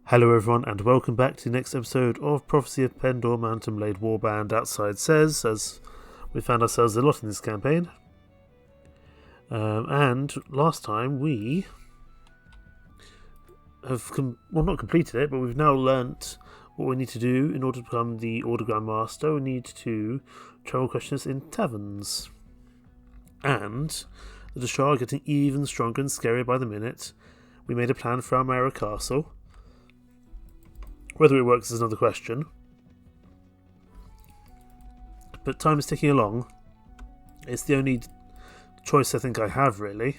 Hello everyone and welcome back to the next episode of Prophecy of Pendor Mountain Blade Warband Outside Says, as we found ourselves a lot in this campaign. And last time we have, not completed it, but we've now learnt what we need to do in order to become the Order Grand Master. We need to travel questions in taverns. And the Dashar are getting even stronger and scarier by the minute. We made a plan for Almera Castle. Whether it works is another question. But time is ticking along. It's the only choice I think I have, really.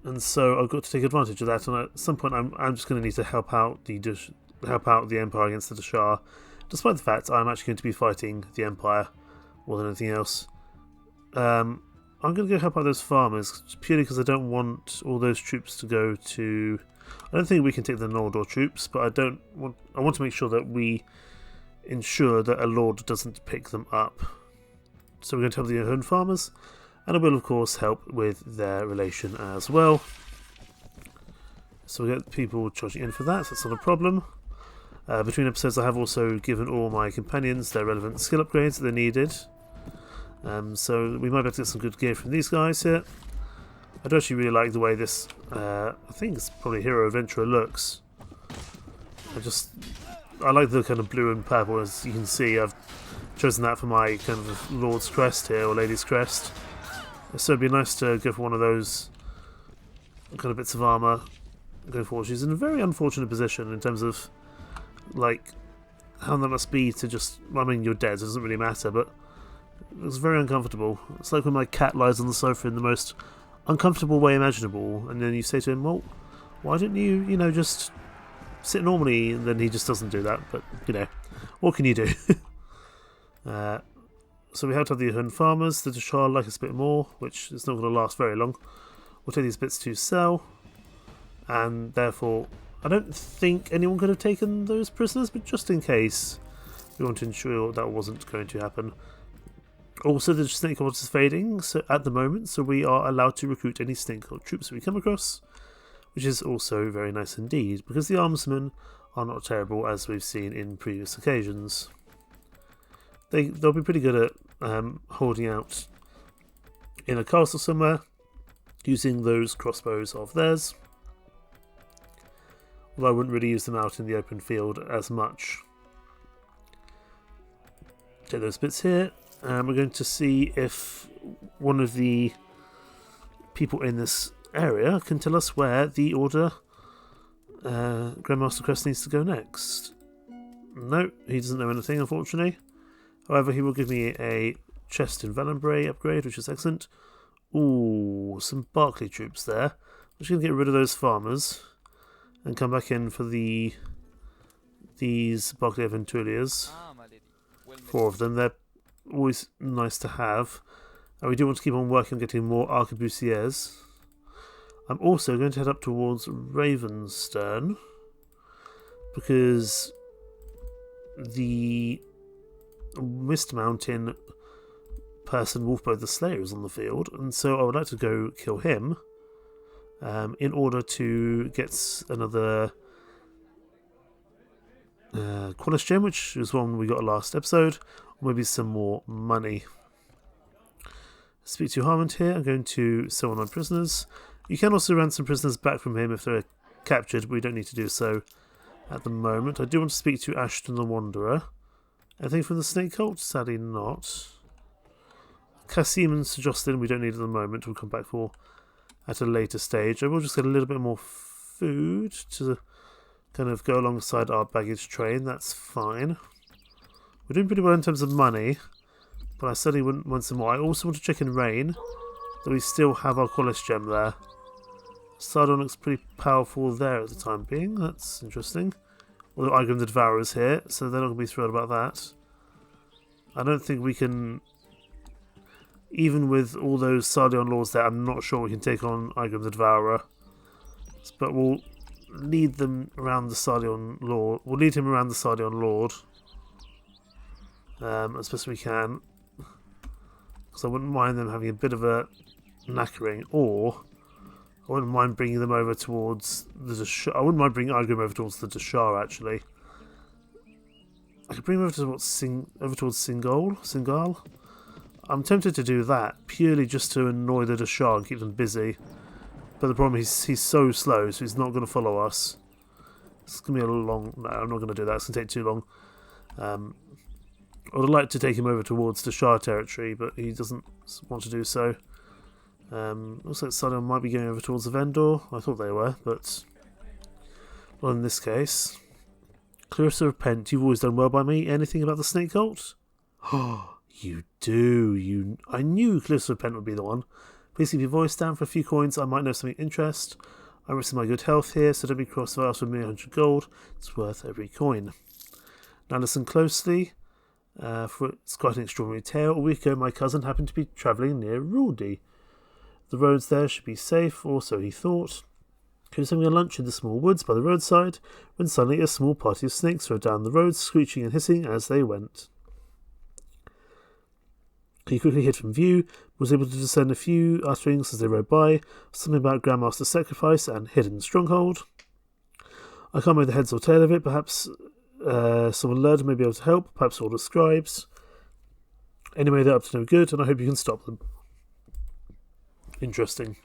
And so I've got to take advantage of that. And at some point, I'm just going to need to help out the Empire against the Dashar, despite the fact I'm actually going to be fighting the Empire more than anything else. I'm going to go help out those farmers purely because I don't want all those troops to go to. I don't think we can take the Noldor troops, but I want to make sure that we ensure that a lord doesn't pick them up. So we're going to help the Ahun farmers, and I will of course help with their relation as well. So we get people charging in for that, so that's not a problem. Between episodes I have also given all my companions their relevant skill upgrades that they needed. So we might be able to get some good gear from these guys here. I do actually really like the way this, I think it's probably Hero Adventurer looks. I like the kind of blue and purple, as you can see. I've chosen that for my kind of Lord's Crest here, or Lady's Crest. So it'd be nice to go for one of those kind of bits of armour going forward. She's in a very unfortunate position in terms of, like, how that must be to just, I mean, you're dead, so it doesn't really matter, but it looks very uncomfortable. It's like when my cat lies on the sofa in the most uncomfortable way imaginable, and then you say to him, well, why don't you, just sit normally? And then he just doesn't do that, but, what can you do? So we have to have the Ahun farmers. The Dashar like us a bit more, which is not going to last very long. We'll take these bits to sell, and therefore I don't think anyone could have taken those prisoners, but just in case, we want to ensure that wasn't going to happen. Also, the snake cult is fading at the moment, so we are allowed to recruit any snake cult troops we come across, which is also very nice indeed, because the armsmen are not terrible, as we've seen in previous occasions. They'll be pretty good at holding out in a castle somewhere, using those crossbows of theirs, although I wouldn't really use them out in the open field as much. Take those bits here. We're going to see if one of the people in this area can tell us where the Order Grandmaster Crest needs to go next. No, he doesn't know anything, unfortunately. However, he will give me a chest in Valenbray upgrade, which is excellent. Ooh, some Barclay troops there. I'm just going to get rid of those farmers and come back in for these Barclay Aventuliers. 4 of them. They're always nice to have, and we do want to keep on working on getting more arquebusiers. I'm also going to head up towards Ravenstern because the Mist Mountain person Wolfbow the Slayer is on the field, and so I would like to go kill him in order to get another Qualis gem, which is one we got last episode. Maybe some more money. Speak to Harmond here. I'm going to sell one of my prisoners. You can also ransom prisoners back from him if they're captured, but we don't need to do so at the moment. I do want to speak to Ashton the Wanderer. Anything from the Snake Cult? Sadly not. Cassim and Sir Jocelyn we don't need at the moment. We'll come back for at a later stage. I will just get a little bit more food to kind of go alongside our baggage train. That's fine. We're doing pretty well in terms of money, but I certainly wouldn't want some more. I also want to check in Rain that we still have our Qualis gem there. Sardon looks pretty powerful there at the time being. That's interesting. Although Igrim the Devourer is here, so they're not going to be thrilled about that. I don't think we can, even with all those Sardion lords there, I'm not sure we can take on Igrim the Devourer. But we'll lead them around the Sardion Lord. We'll lead him around the Sardion Lord. As best we can, because I wouldn't mind them having a bit of a knackering, or I wouldn't mind bringing them over towards the Dashar. I wouldn't mind bringing Igrim over towards the Dashar, actually. I could bring them over towards Singal. I'm tempted to do that, purely just to annoy the Dashar and keep them busy. But the problem is he's so slow, so he's not going to follow us. It's going to be a long... No, I'm not going to do that. It's going to take too long. I would like to take him over towards Dashar territory, but he doesn't want to do so. Looks like Salion might be going over towards the Vendor. I thought they were, but not in this case. Clarissa of Pent, you've always done well by me. Anything about the snake cult? Oh, you do. I knew Clarissa of Pent would be the one. Please keep your voice down for a few coins. I might know something of interest. I'm risking my good health here, so don't be cross if I ask for me 100 gold. It's worth every coin. Now listen closely, for it's quite an extraordinary tale. A week ago, my cousin happened to be travelling near Ruldi. The roads there should be safe, or so he thought. He was having a lunch in the small woods by the roadside, when suddenly a small party of snakes rode down the road, screeching and hissing as they went. He quickly hid from view, was able to discern a few utterings as they rode by, something about Grandmaster's sacrifice and hidden stronghold. I can't make the heads or tail of it. Perhaps someone learned may be able to help, perhaps all the scribes. Anyway, they're up to no good, and I hope you can stop them. Interesting.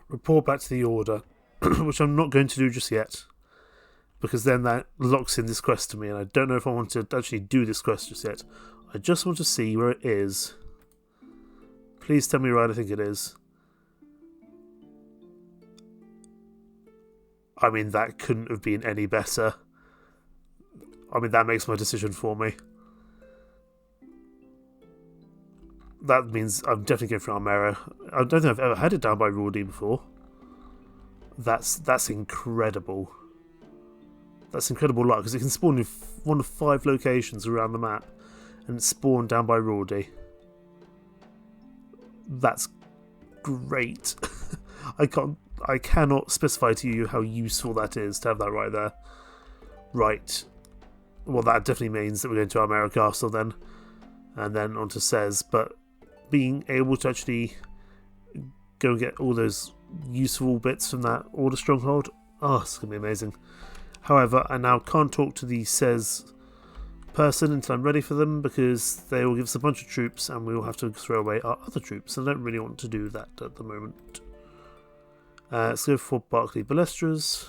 Report back to the Order, which I'm not going to do just yet, because then that locks in this quest to me, and I don't know if I want to actually do this quest just yet. I just want to see where it is. Please tell me right I think it is. I mean, that couldn't have been any better. I mean, that makes my decision for me. That means I'm definitely going for Almera. I don't think I've ever had it down by Rordi before. That's incredible. That's incredible luck, because it can spawn in one of 5 locations around the map, and it's spawned down by Rordi. That's great. I cannot specify to you how useful that is to have that right there. Right. Well, that definitely means that we're going to Almera Castle then, and then on to Sez, but being able to actually go and get all those useful bits from that Order Stronghold, oh, it's going to be amazing. However, I now can't talk to the Sez person until I'm ready for them, because they will give us a bunch of troops and we will have to throw away our other troops, and I don't really want to do that at the moment. Let's go for Barclay Balestras.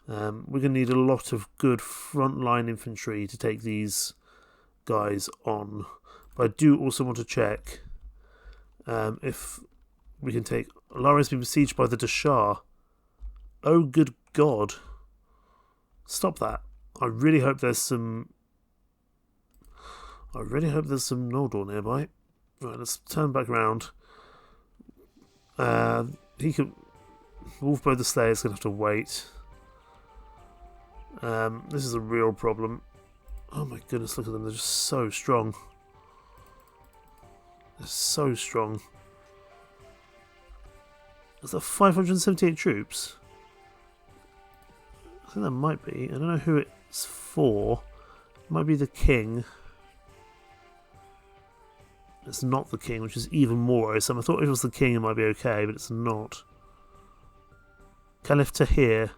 We're going to need a lot of good frontline infantry to take these guys on. But I do also want to check if we can take... Lara's been besieged by the Dashar. Oh, good God. Stop that. I really hope there's some... Noldor nearby. Right, let's turn back around. He could... Wolfbow the Slayer's going to have to wait. This is a real problem. Oh my goodness, look at them. They're just so strong. They're so strong. Is that 578 troops? I think that might be. I don't know who it's for. It might be the king. It's not the king, which is even more awesome. I thought if it was the king it might be okay, but it's not. Caliph Tahir.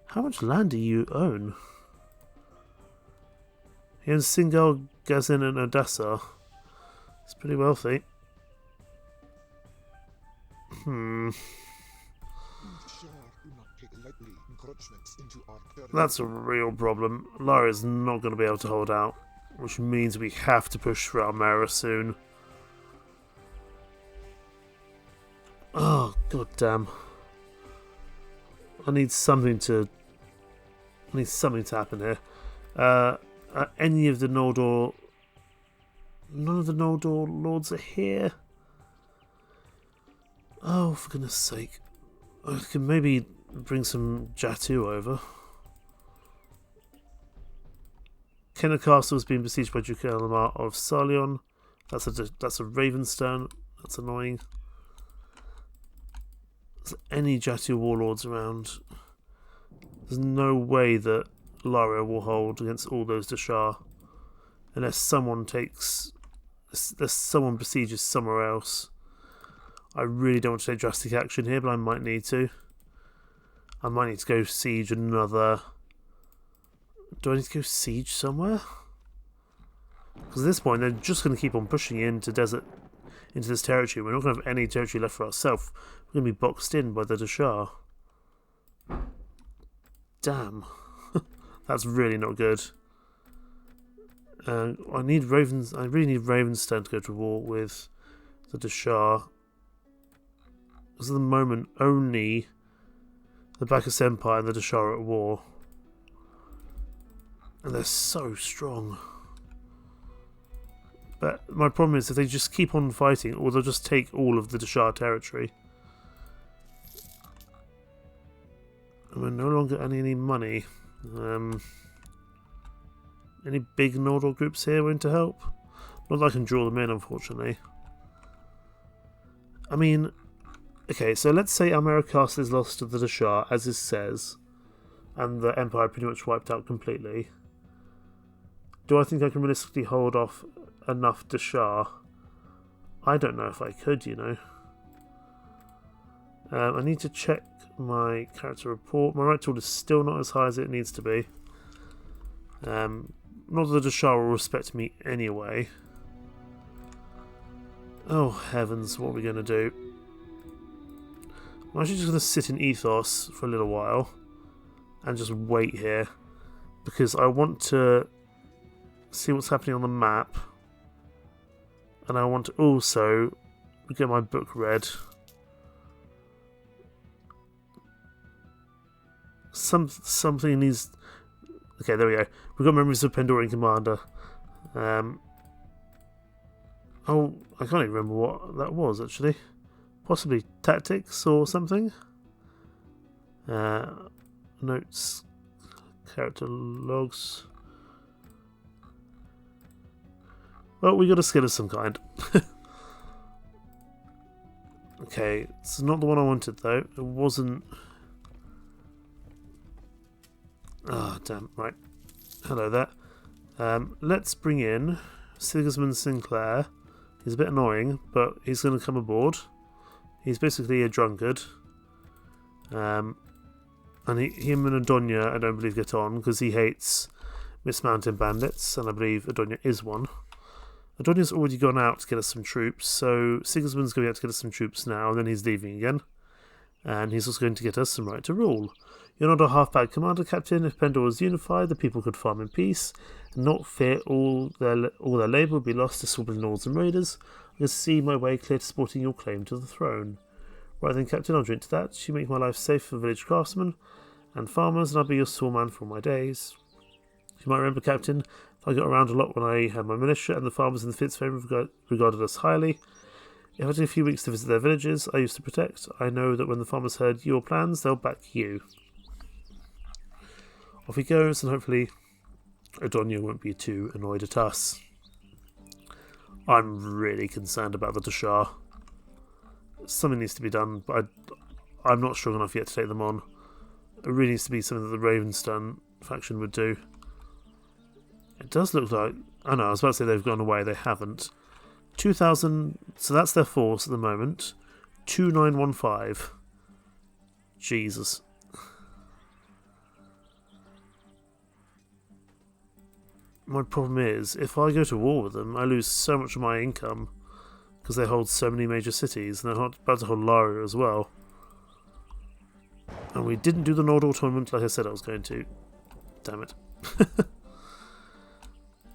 How much land do you own? He owns Singal, Gazin and Odessa. He's pretty wealthy. That's a real problem. Lara is not going to be able to hold out, which means we have to push for Almera soon. Oh, god damn. I need something to happen here. Any of the Noldor... None of the Noldor lords are here. Oh, for goodness sake. I can maybe bring some Jatu over. Kenna Castle has been besieged by Duke Elamar of Salion. That's a Ravenstern. That's annoying. Is there any Jatu warlords around? There's no way that Laria will hold against all those Dashar, unless someone takes there's someone besieges somewhere else. I really don't want to take drastic action here, but I might need to. I might need to go siege another... Do I need to go siege somewhere? Because at this point, they're just going to keep on pushing into this territory. We're not going to have any territory left for ourselves. We're going to be boxed in by the Dashar. Damn. That's really not good. I really need Ravenstern to go to war with the Dashar. Because at the moment, only the Baccus Empire and the Dashar are at war. And they're so strong. But my problem is if they just keep on fighting, or they'll just take all of the Dashar territory. And we're no longer earning any money. Any big Nordor groups here willing to help? Not that I can draw them in, unfortunately. I mean, okay, so let's say Almera Castle is lost to the Dashar, as it says, and the Empire pretty much wiped out completely. Do I think I can realistically hold off enough Dashar? I don't know if I could, you know. I need to check my character report. My right tool is still not as high as it needs to be. Not that the Dashar will respect me anyway. Oh heavens, what are we going to do? I'm actually just going to sit in Ethos for a little while and just wait here because I want to see what's happening on the map, and I want to also get my book read. Something needs... Okay, there we go. We've got Memories of Pendor Commander. Oh, I can't even remember what that was, actually. Possibly tactics or something? Notes. Character logs. Well, we got a skill of some kind. Okay, it's not the one I wanted, though. It wasn't... Ah, oh, damn, right. Hello there. Let's bring in Sigismund Sinclair. He's a bit annoying, but he's going to come aboard. He's basically a drunkard. And him and Adonia, I don't believe, get on, because he hates mismounted bandits, and I believe Adonia is one. Adonia's already gone out to get us some troops, so Sigismund's going to be able to get us some troops now, and then he's leaving again. And he's also going to get us some right to rule. You're not a half-bad commander, Captain. If Pendor was unified, the people could farm in peace, and not fear all their labour would be lost to swabbling lords and raiders. I can see my way clear to supporting your claim to the throne. Right then, Captain, I'll drink to that. You make my life safe for village craftsmen and farmers, and I'll be your sworn man for all my days. You might remember, Captain, I got around a lot when I had my militia, and the farmers in the Fierdsvain regarded us highly. If I took a few weeks to visit their villages I used to protect, I know that when the farmers heard your plans, they'll back you. Off he goes, and hopefully Adonia won't be too annoyed at us. I'm really concerned about the Dashar. Something needs to be done, but I'm not strong enough yet to take them on. It really needs to be something that the Ravenstern faction would do. It does look like... Oh no, I was about to say they've gone away. They haven't. 2,000... So that's their force at the moment. 2,915. Jesus. My problem is, if I go to war with them, I lose so much of my income because they hold so many major cities, and they're about to hold Laria as well. And we didn't do the Nordor tournament like I said I was going to. Damn it.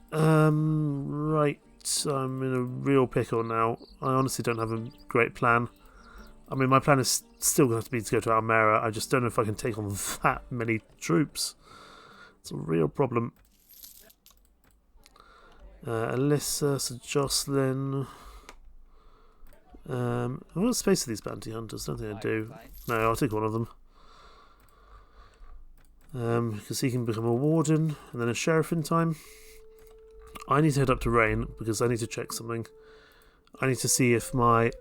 Right, I'm in a real pickle now. I honestly don't have a great plan. I mean, my plan is still going to have to be to go to Almera. I just don't know if I can take on that many troops. It's a real problem. Alyssa, Sir Jocelyn. I've got space for these bounty hunters. I don't think I do. No, I'll take one of them. Because he can become a warden and then a sheriff in time. I need to head up to Rain because I need to check something. I need to see if my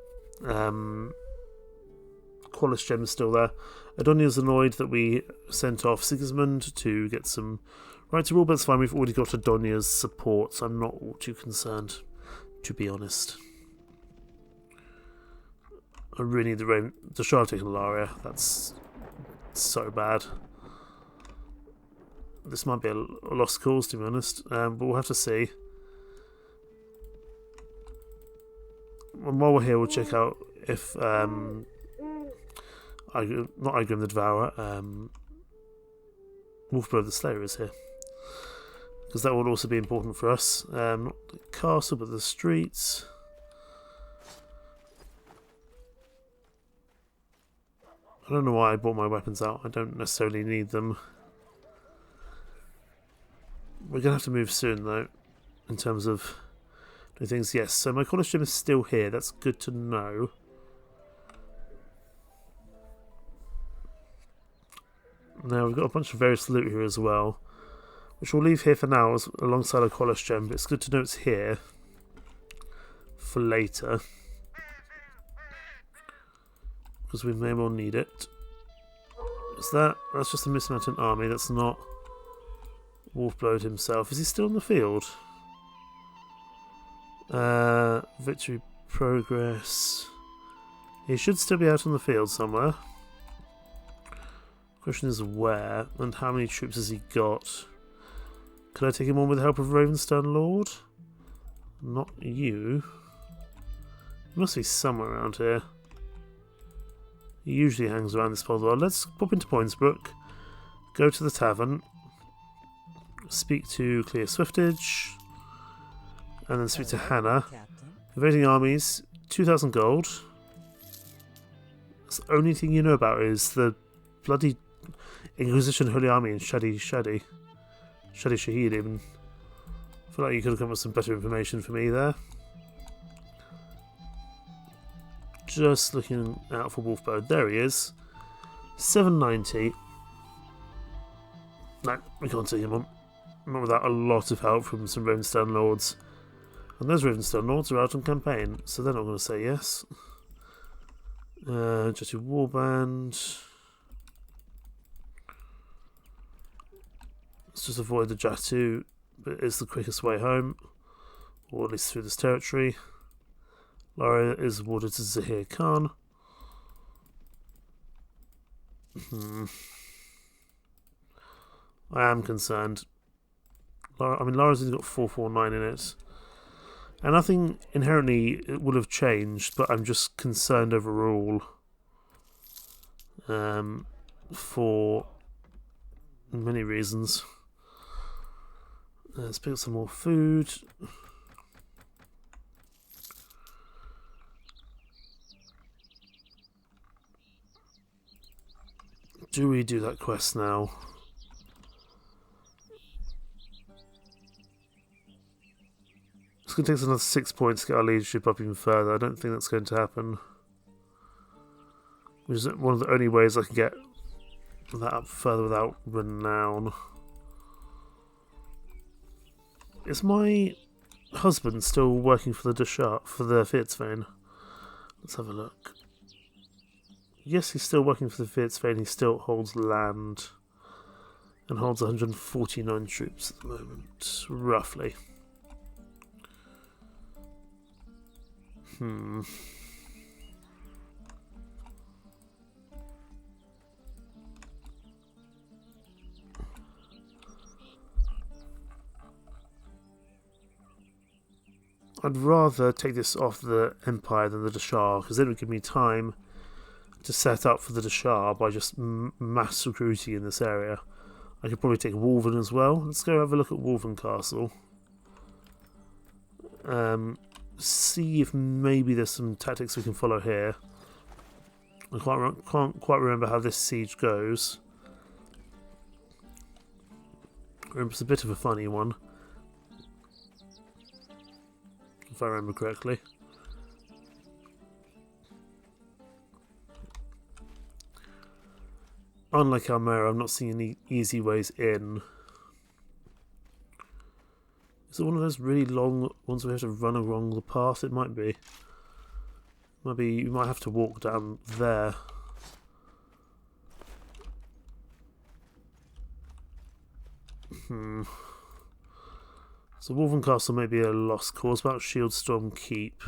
Qualis gem is still there. Adonia's annoyed that we sent off Sigismund to get some right to rule, but it's fine. We've already got Adonia's support, so I'm not all too concerned. to be honest. I really need the Shard taking Laria. That's so bad. This might be a lost cause, to be honest, but we'll have to see. And while we're here, we'll check out if not Igrim the Devourer, Wolfblood the Slayer is here, because that will also be important for us. Not the castle, but the streets. I don't know why I bought my weapons out. I don't necessarily need them. We're going to have to move soon, though, in terms of doing things. Yes, so my college gym is still here. That's good to know. Now, we've got a bunch of various loot here as well, which we'll leave here for now alongside our college gem, but it's good to know it's here for later, because we may well need it. Is that's just a mismounted army. That's not Wolfblood himself. Is he still in the field? Victory progress. He should still be out on the field somewhere. Question is where and how many troops has he got? Could I take him on with the help of Ravenstern Lord? Not you. He must be somewhere around here. He usually hangs around this part of the world. Let's pop into Poinsbrook, go to the tavern, speak to Clear Swiftage, and then speak to Hannah. Invading armies, 2,000 gold. That's the only thing you know about is the bloody Inquisition Holy Army and Shadi Shahid even. I feel like you could have come up with some better information for me there. Just looking out for Wolfblood. There he is. 790. No, we can't take him on. Not without a lot of help from some Ravenstern Lords. And those Ravenstern Lords are out on campaign, so they're not going to say yes. Just a Warband. Let's just avoid the Jatu, but it's the quickest way home, or at least through this territory. Lara is awarded to Zahir Khan. I am concerned. Lara's only got 449 in it. And nothing inherently it would have changed, but I'm just concerned overall. For many reasons. Let's pick up some more food. Do we do that quest now? It's going to take us another 6 points to get our leadership up even further. I don't think that's going to happen. Which is one of the only ways I can get that up further without renown. Is my husband still working for the Fierdsvain? Let's have a look. Yes, he's still working for the Fierdsvain. He still holds land and holds 149 troops at the moment, roughly. I'd rather take this off the Empire than the Dashar, because then it would give me time to set up for the Dashar by just mass recruiting in this area. I could probably take Wolven as well. Let's go have a look at Wolven Castle. See if maybe there's some tactics we can follow here. I can't quite remember how this siege goes. It's a bit of a funny one, if I remember correctly. Unlike Almera, I'm not seeing any easy ways in. Is it one of those really long ones where we have to run along the path? It might be. Maybe you might have to walk down there. So Wolven Castle may be a lost cause. About Shieldstorm Keep.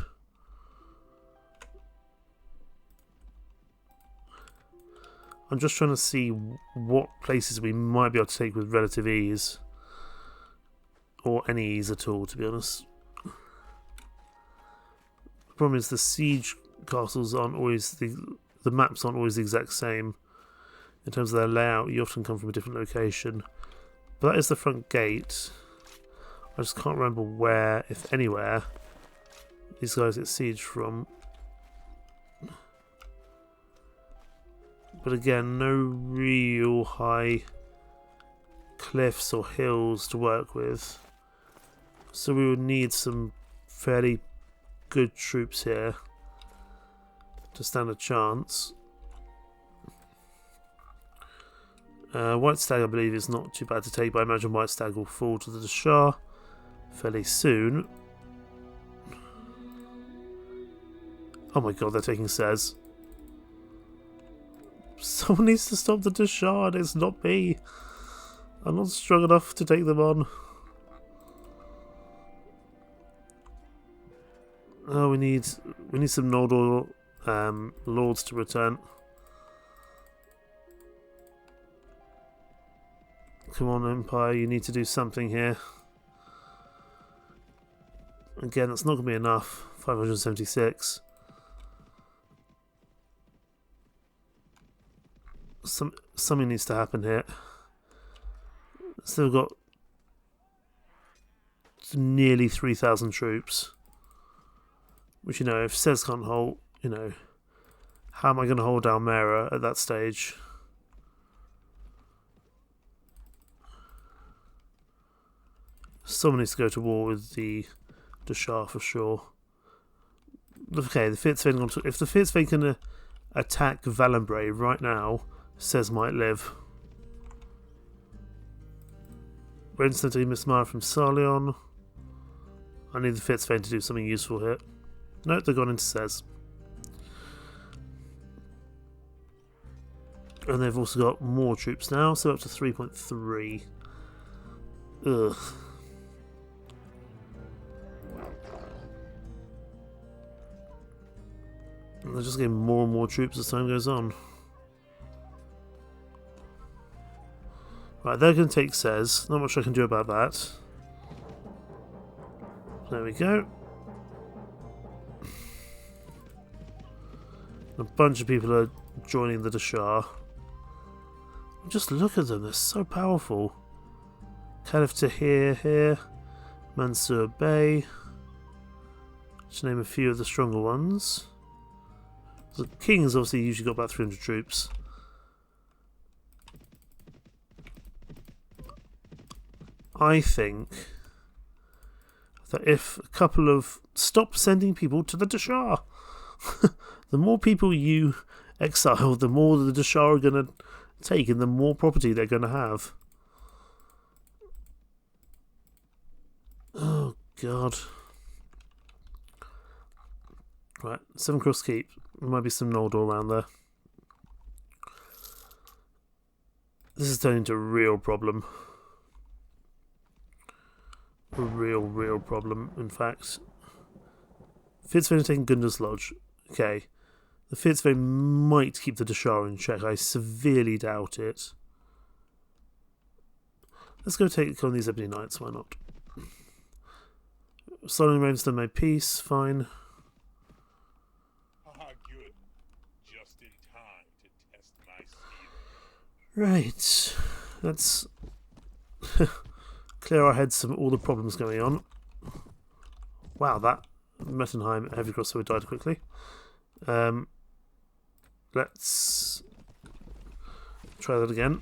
I'm just trying to see what places we might be able to take with relative ease. Or any ease at all, to be honest. The problem is the siege castles aren't always the maps aren't always the exact same in terms of their layout. You often come from a different location, but that is the front gate. I just can't remember where, if anywhere, these guys get sieged from. But again, no real high cliffs or hills to work with, so we would need some fairly good troops here to stand a chance. White Stag, I believe, is not too bad to take, but I imagine White Stag will fall to the Shah fairly soon. Oh my god, they're taking Sez. Someone needs to stop the Dashard, it's not me. I'm not strong enough to take them on. Oh, we need some Noldor lords to return. Come on, Empire, you need to do something here. Again, that's not going to be enough. 576. Something needs to happen here. Still got nearly 3,000 troops. Which, you know, if Sez can't hold, you know, how am I going to hold Almera at that stage? Someone needs to go to war with the Shah for sure. Okay, the Fierdsvain. If the Fierdsvain can attack Valenbray right now, Sez might live. Ravenstern to Mismar from Sarleon. I need the Fierdsvain to do something useful here. Nope, they've gone into Sez. And they've also got more troops now, so up to 3.3. Ugh. And they're just getting more and more troops as time goes on. Right, they're going to take Sez. Not much I can do about that. There we go. A bunch of people are joining the Dashar. Just look at them, they're so powerful. Caliph Tahir here. Mansour Bey. To name a few of the stronger ones. The King's obviously usually got about 300 troops. I think that if a couple of... Stop sending people to the Dashar! The more people you exile, the more the Dashar are going to take and the more property they're going to have. Oh, God. Right, 7 Cross Keep. There might be some Noldor around there. This is turning into a real problem. A real problem, in fact. Fierdsvain are taking Gundar's Lodge. Okay. The Fierdsvain might keep the Dashar in check. I severely doubt it. Let's go take on these Ebony Knights, why not? Solomon Ravenstern made peace, fine. Good. Just in time to test my skill. Right. Let's clear our heads from all the problems going on. Wow, that Mettenheim heavy crossbow died quickly. Let's try that again.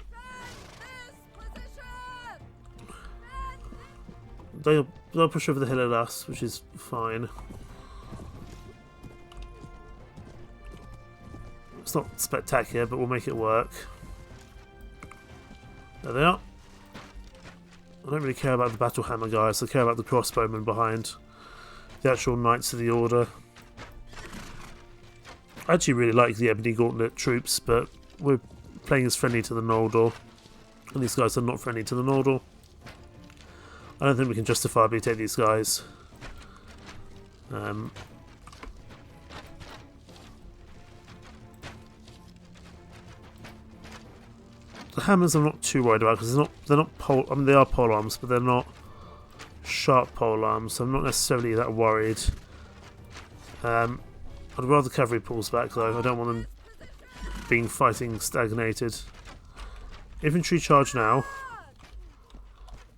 They'll push over the hill at us, which is fine. It's not spectacular, but we'll make it work. There they are. I don't really care about the battle hammer guys, I care about the crossbowmen behind. The actual Knights of the Order. I actually really like the Ebony Gauntlet troops, but we're playing as friendly to the Noldor. And these guys are not friendly to the Noldor. I don't think we can justifiably take these guys. The hammers I'm not too worried about because they're not pole. I mean, they are pole arms, but they're not sharp pole arms, so I'm not necessarily that worried. I'd rather cavalry pulls back though. I don't want them being fighting stagnated. Infantry charge now,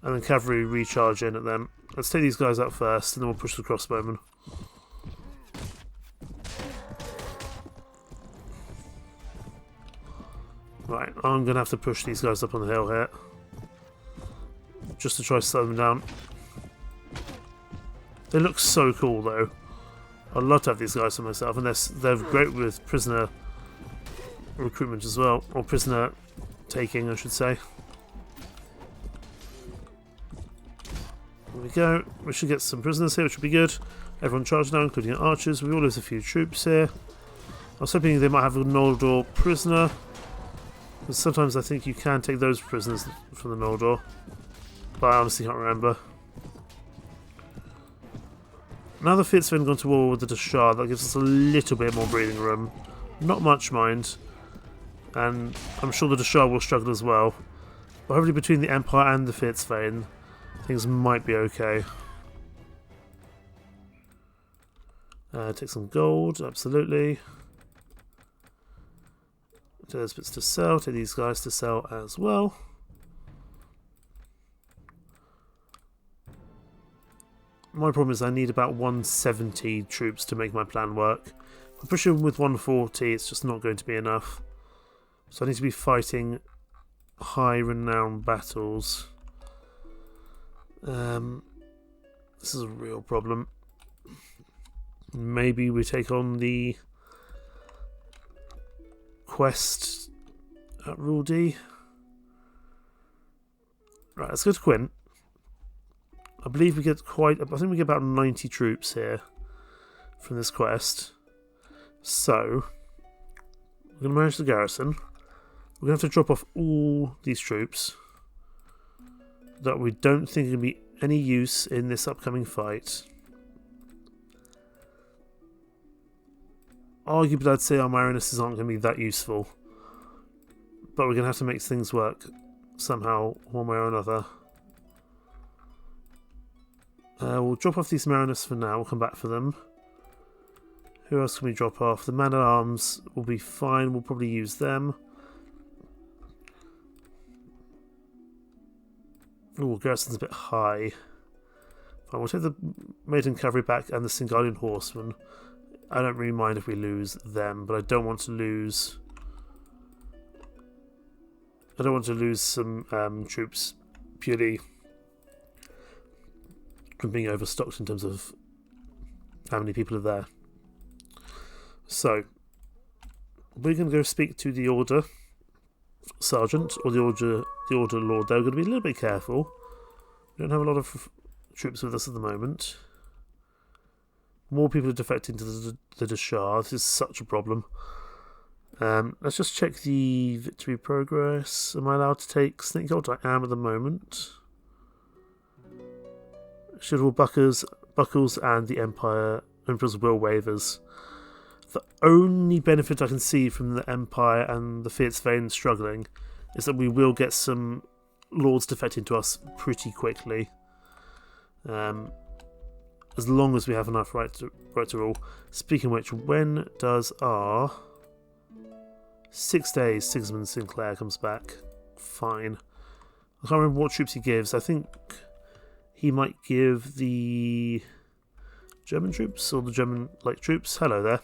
and then cavalry recharge in at them. Let's take these guys out first, and then we'll push the crossbowmen. Right, I'm going to have to push these guys up on the hill here, just to try to slow them down. They look so cool though. I'd love to have these guys for myself, and they're great with prisoner recruitment as well, or prisoner taking, I should say. There we go. We should get some prisoners here, which would be good. Everyone charged now, including our archers. We all lose a few troops here. I was hoping they might have a Noldor prisoner, because sometimes I think you can take those prisoners from the Noldor, but I honestly can't remember. Now the Fierdsvain gone to war with the Dashar, that gives us a little bit more breathing room. Not much, mind. And I'm sure the Dashar will struggle as well. But hopefully between the Empire and the Fierdsvain, things might be okay. Take some gold, absolutely. There's bits to sell, take these guys to sell as well. My problem is I need about 170 troops to make my plan work. If I push in with 140, it's just not going to be enough. So I need to be fighting high renowned battles. This is a real problem. Maybe we take on the quest at Rule D. Right, let's go to Quint. I believe we get I think we get about 90 troops here from this quest. So, we're going to manage the garrison. We're going to have to drop off all these troops that we don't think are going to be any use in this upcoming fight. Arguably, I'd say our Marinesses aren't going to be that useful, but we're going to have to make things work somehow, one way or another. We'll drop off these Mariners for now, we'll come back for them. Who else can we drop off? The Man-at-Arms will be fine, we'll probably use them. Oh, Garrison's a bit high. Fine, we'll take the Maiden Cavalry back and the Singardian Horsemen. I don't really mind if we lose them, but I don't want to lose... some troops purely from being overstocked in terms of how many people are there. So, we're going to go speak to the Order Sergeant, or the Order Lord. They're going to be a little bit careful. We don't have a lot of troops with us at the moment. More people are defecting to the Dashar. This is such a problem. Let's just check the victory progress. Am I allowed to take Snake Gold? I am at the moment. Should all Buckles and the Emperor's Will waivers. The only benefit I can see from the Empire and the Fierdsvain struggling is that we will get some lords defecting to us pretty quickly. As long as we have enough right to rule. Speaking of which, when does our 6 days Sigismund Sinclair comes back? Fine. I can't remember what troops he gives. I think he might give the German troops, or the German light troops. Hello there.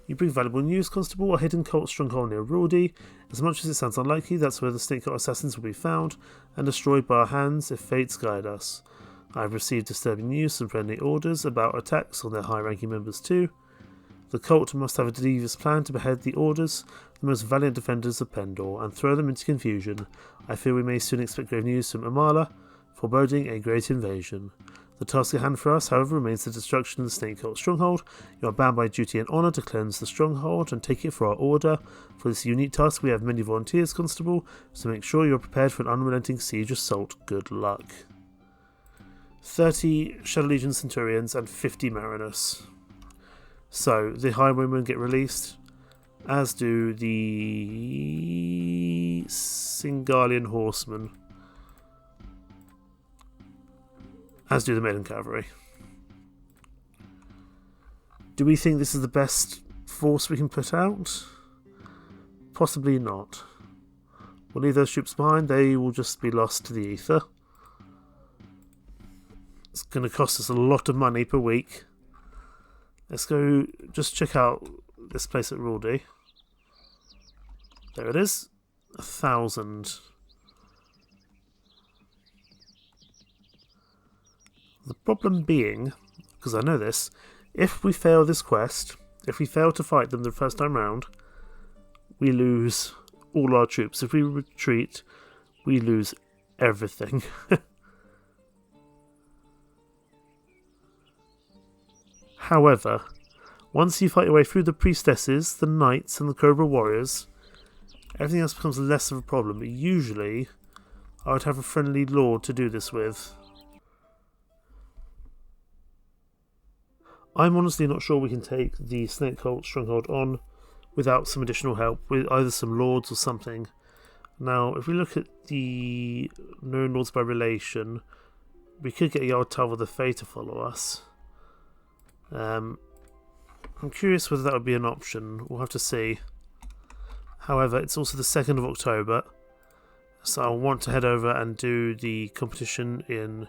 You bring valuable news, Constable. A hidden cult stronghold near Rordi. As much as it sounds unlikely, that's where the Snake Cult assassins will be found and destroyed by our hands if fates guide us. I have received disturbing news from friendly orders about attacks on their high-ranking members too. The cult must have a devious plan to behead the orders, the most valiant defenders of Pendor, and throw them into confusion. I fear we may soon expect grave news from Amala, foreboding a great invasion. The task at hand for us, however, remains the destruction of the Snake Cult stronghold. You are bound by duty and honour to cleanse the stronghold and take it for our order. For this unique task we have many volunteers, Constable, so make sure you are prepared for an unrelenting siege assault. Good luck. 30 Shadow Legion Centurions, and 50 Marinus. So, the Highwaymen get released, as do the Singalian Horsemen, as do the Maiden Cavalry. Do we think this is the best force we can put out? Possibly not. We'll leave those troops behind, they will just be lost to the ether. It's going to cost us a lot of money per week. Let's go just check out this place at Ruldy. There it is. 1,000. The problem being, because I know this, if we fail this quest, if we fail to fight them the first time round, we lose all our troops. If we retreat, we lose everything. However, once you fight your way through the priestesses, the knights, and the Cobra warriors, everything else becomes less of a problem. But usually, I would have a friendly lord to do this with. I'm honestly not sure we can take the Snake Cult Stronghold on without some additional help, with either some lords or something. Now, if we look at the known lords by relation, we could get Yartal the Fae to follow us. I'm curious whether that would be an option. We'll have to see. However, it's also the 2nd of October, so I want to head over and do the competition in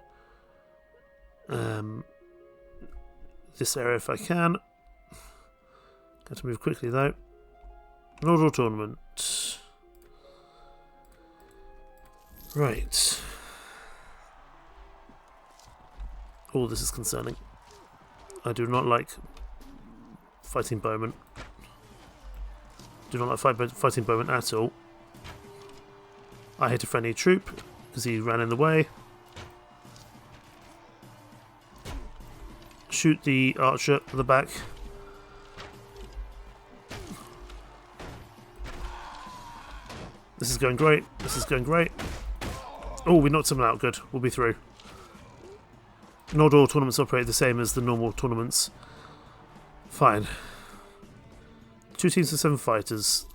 this area if I can. Got to move quickly though. Nodal Tournament. Right. Oh, this is concerning. I do not like fighting bowmen. Do not like fighting bowmen at all. I hit a friendly troop because he ran in the way. Shoot the archer at the back. This is going great. This is going great. Oh, we knocked someone out. Good. We'll be through. Not all tournaments operate the same as the normal tournaments. Fine. 2 teams of 7 fighters.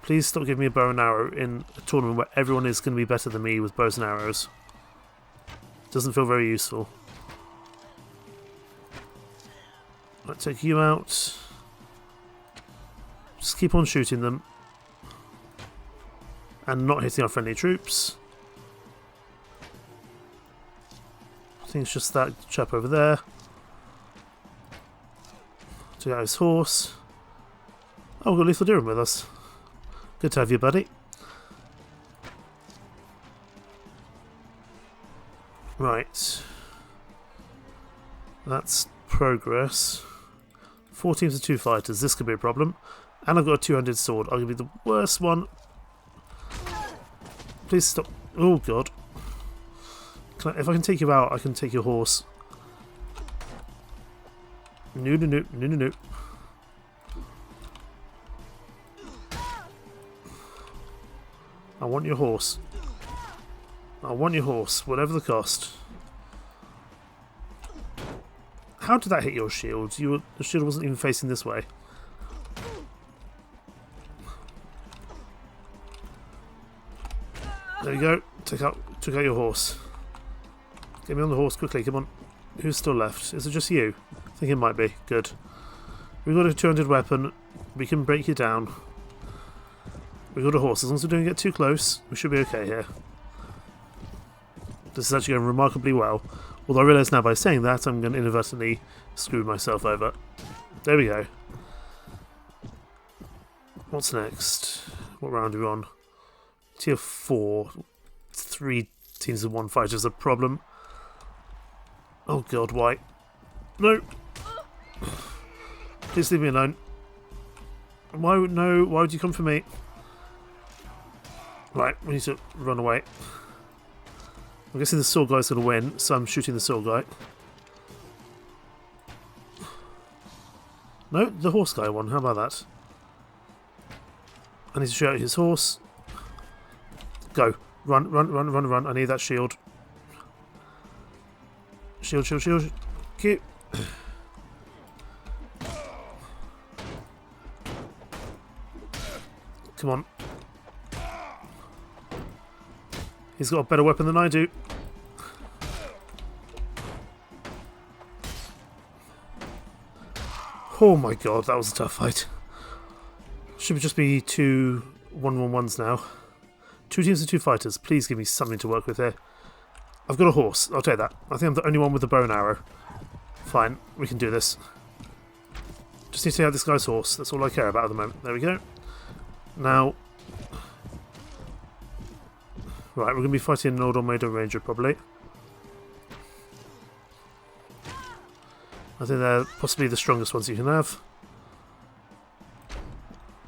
Please stop giving me a bow and arrow in a tournament where everyone is going to be better than me with bows and arrows. Doesn't feel very useful. Right, take you out. Just keep on shooting them. And not hitting our friendly troops. I think it's just that chap over there. Took out his horse. Oh, we've got Lethal Durham with us. Good to have you, buddy. Right. That's progress. 4 teams of 2 fighters. This could be a problem. And I've got a 200 sword. I'm going to be the worst one. Please stop. Oh, God. If I can take you out, I can take your horse. No, no, no, no, no, no. I want your horse. I want your horse, whatever the cost. How did that hit your shield? The shield wasn't even facing this way. There you go. Took out your horse. Get me on the horse quickly, come on. Who's still left? Is it just you? I think it might be. Good. We've got a 200 weapon. We can break you down. We've got a horse. As long as we don't get too close, we should be okay here. This is actually going remarkably well. Although I realise now by saying that, I'm going to inadvertently screw myself over. There we go. What's next? What round are we on? Tier 4. 3 teams of 1 fighter is a problem. Oh god, why? No! Please leave me alone. Why would you come for me? Right, we need to run away. I'm guessing the sword guy's going to win, so I'm shooting the sword guy. No, the horse guy won. How about that? I need to shoot at his horse. Go. Run, run, run, run, run. I need that shield. Shield, shield, shield. Cute. Come on. He's got a better weapon than I do. Oh my god, that was a tough fight. Should just be 2 1-1-1s now. 2 teams of 2 fighters. Please give me something to work with here. I've got a horse. I'll take that. I think I'm the only one with a bow and arrow. Fine, we can do this. Just need to see how this guy's horse. That's all I care about at the moment. There we go. Now, right, we're going to be fighting an old Almeida Ranger probably. I think they're possibly the strongest ones you can have.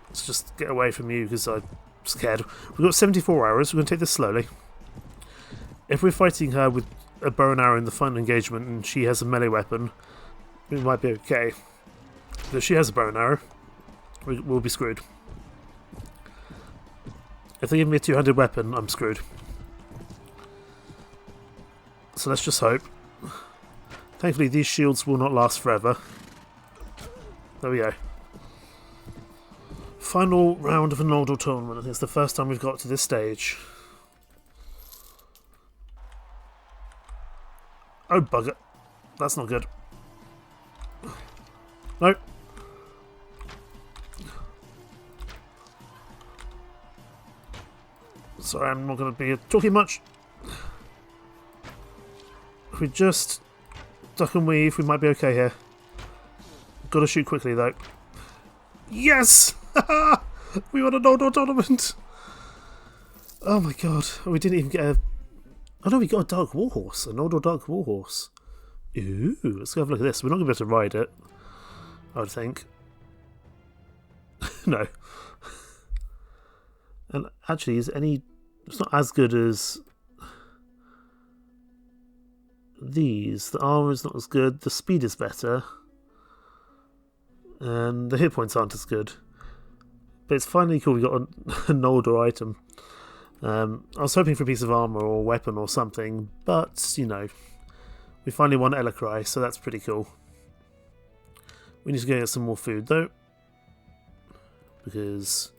Let's just get away from you because I'm scared. We've got 74 hours. We're going to take this slowly. If we're fighting her with a bow and arrow in the final engagement and she has a melee weapon, we might be okay. But if she has a bow and arrow, we'll be screwed. If they give me a 200 weapon, I'm screwed. So let's just hope. Thankfully, these shields will not last forever. There we go. Final round of an Noldor tournament. I think it's the first time we've got to this stage. Oh, bugger. That's not good. No. Sorry, I'm not going to be talking much. If we just duck and weave, we might be okay here. Got to shoot quickly, though. Yes! We won a Noldor tournament! Oh my god. We didn't even get a... Oh no, we got a Dark Warhorse. A Noldor Dark Warhorse. Ooh, let's go have a look at this. We're not going to be able to ride it, I would think. No. And actually, is any... It's not as good as these. The armor is not as good. The speed is better. And the hit points aren't as good. But it's finally cool we got an older item. I was hoping for a piece of armor or weapon or something, but, you know, we finally won Elecry, so that's pretty cool. We need to go get some more food, though. Because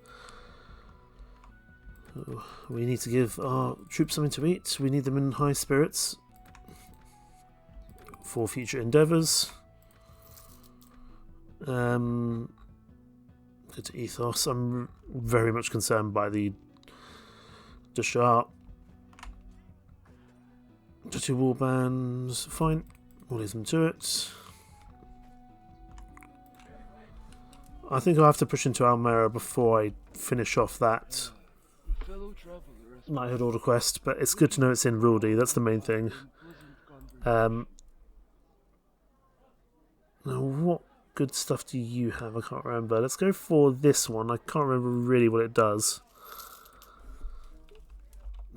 we need to give our troops something to eat. We need them in high spirits for future endeavours. Go to Ethos. I'm very much concerned by the Deshart. Just 2 warbands. Fine. We'll leave them to it. I think I'll have to push into Almera before I finish off that Knighthood Order quest, but it's good to know it's in Ruldi. That's the main thing. Now, what good stuff do you have? I can't remember. Let's go for this one. I can't remember really what it does.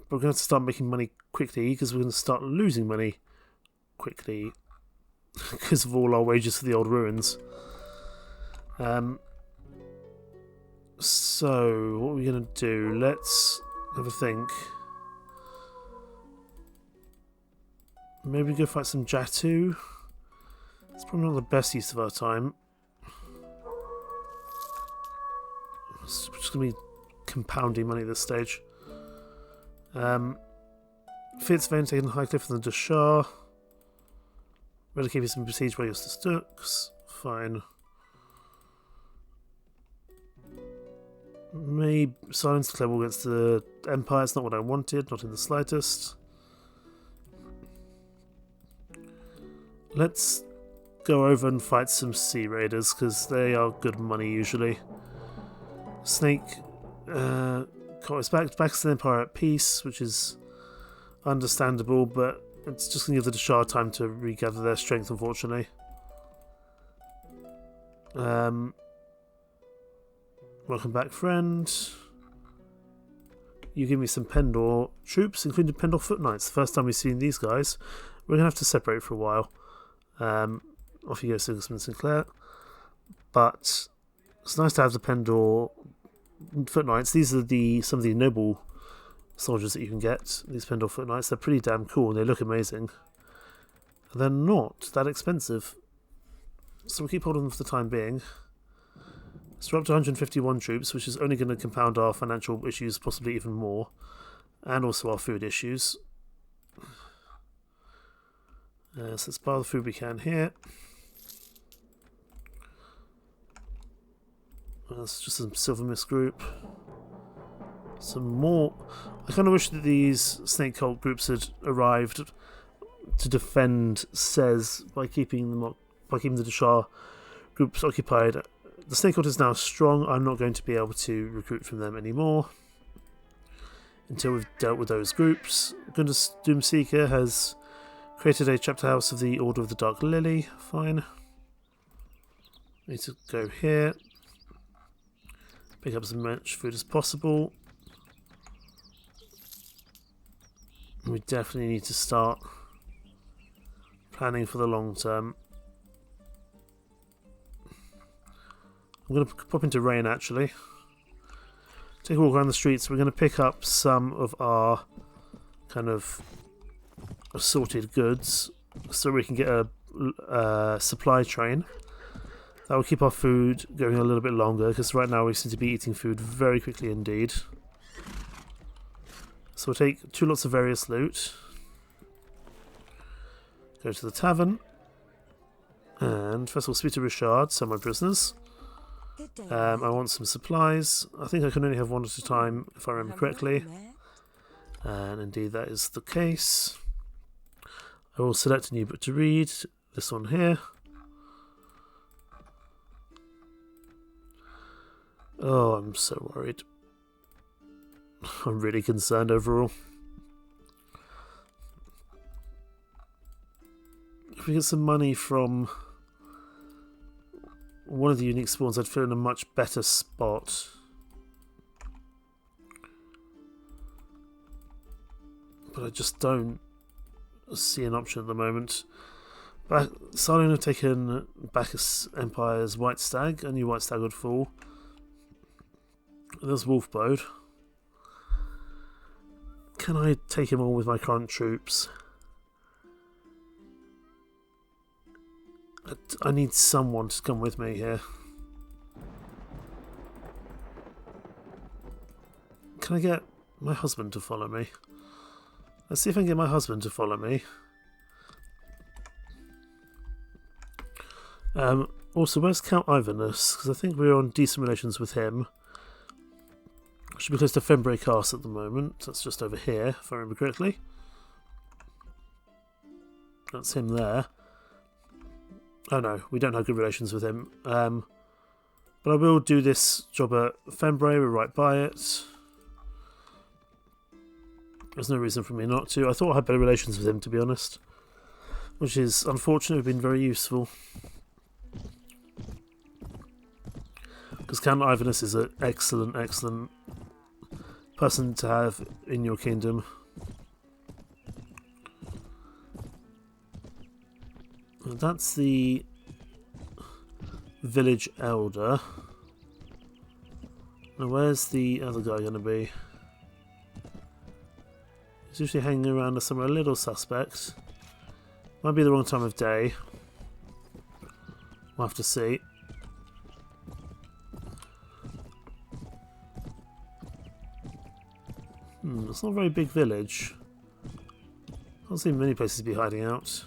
But we're going to have to start making money quickly because we're going to start losing money quickly because of all our wages for the old ruins. So, what are we going to do? Let's have a think. Maybe go fight some Jatu. It's probably not the best use of our time. It's just going to be compounding money at this stage. Fierdsvain taking the high cliff from the Deshar. Ready to keep you some besieged by your Stooks. Fine. Maybe silence the Clever against the Empire. It's not what I wanted, not in the slightest. Let's go over and fight some Sea Raiders because they are good money usually. Snake caught us back. Baccus Empire at peace, which is understandable, but it's just going to give the Deshar time to regather their strength, unfortunately. Welcome back, friend. You give me some Pendor troops, including Pendor Foot Knights. The first time we've seen these guys. We're going to have to separate for a while. Off you go, Sigismund Sinclair. But it's nice to have the Pendor Foot Knights. These are some of the noble soldiers that you can get. These Pendor Foot Knights. They're pretty damn cool and they look amazing. They're not that expensive. So we'll keep holding them for the time being. So we're up to 151 troops, which is only going to compound our financial issues, possibly even more. And also our food issues. So let's buy the food we can here. That's just some silver mist group. Some more. I kind of wish that these snake cult groups had arrived to defend Sez by keeping them by keeping the Dashar groups occupied. The snake cult is now strong. I'm not going to be able to recruit from them anymore until we've dealt with those groups. Gundus Doomseeker has created a chapter house of the Order of the Dark Lily. Fine. Need to go here. Pick up as much food as possible. We definitely need to start planning for the long term. I'm going to pop into Rain actually. Take a walk around the streets. We're going to pick up some of our kind of assorted goods so we can get a supply train. That will keep our food going a little bit longer because right now we seem to be eating food very quickly indeed. So we'll take 2 lots of various loot. Go to the tavern. And first of all, speak to Richard, sell my prisoners. I want some supplies. I think I can only have 1 at a time if I remember correctly. And indeed that is the case. I will select a new book to read. This one here. Oh, I'm so worried. I'm really concerned overall. If we get some money from one of the unique spawns, I'd feel in a much better spot. But I just don't see an option at the moment. Starting have taken Baccus Empire's White Stag. A new White Stag would fall. There's Wolfbode. Can I take him on with my current troops? I need someone to come with me here. Can I get my husband to follow me? Let's see if I can get my husband to follow me. Also, where's Count Ivanus? Because I think we're on decent relations with him. Should be close to Fenbray Castle at the moment. That's just over here, if I remember correctly. That's him there. Oh no, we don't have good relations with him. But I will do this job at Fenbray. We're right by it. There's no reason for me not to. I thought I had better relations with him, to be honest. Which is unfortunately been very useful. Because Count Ivanus is an excellent, excellent person to have in your kingdom. And that's the village elder. Now where's the other guy going to be? He's usually hanging around somewhere a little suspect. Might be the wrong time of day. We'll have to see. It's not a very big village. Can't see many places to be hiding out.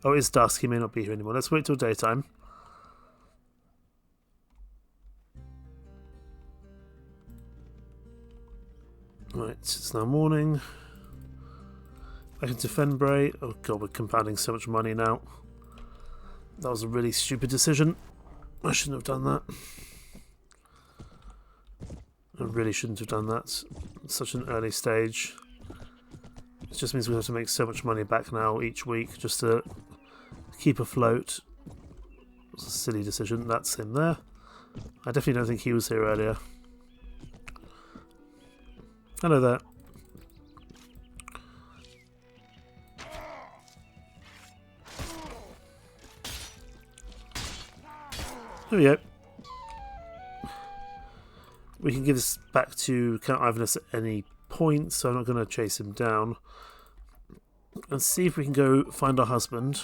Oh, it's dusk. He may not be here anymore. Let's wait till daytime. Right, it's now morning. Back into Fenbray. Oh god, we're compounding so much money now. That was a really stupid decision. I shouldn't have done that. I really shouldn't have done that at such an early stage. It just means we have to make so much money back now each week just to keep afloat. It's a silly decision. That's him there. I definitely don't think he was here earlier. Hello there. There we go. We can give this back to Count Ivanus at any point, so I'm not going to chase him down. and see if we can go find our husband.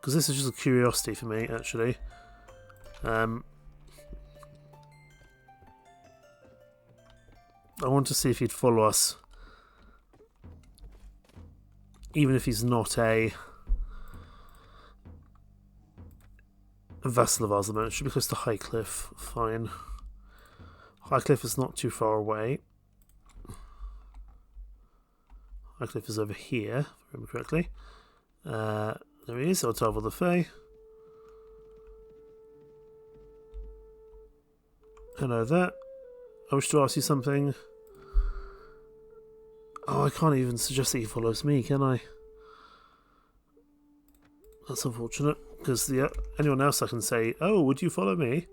Because this is just a curiosity for me, actually. I want to see if he'd follow us. Even if he's not a vassal of ours at the moment. It should be close to Highcliffe. Fine. Highcliffe is not too far away. Highcliffe is over here, if I remember correctly. There he is, Otave of the Fae. Hello there. I wish to ask you something. Oh, I can't even suggest that he follows me, can I? That's unfortunate, because anyone else I can say, oh, would you follow me?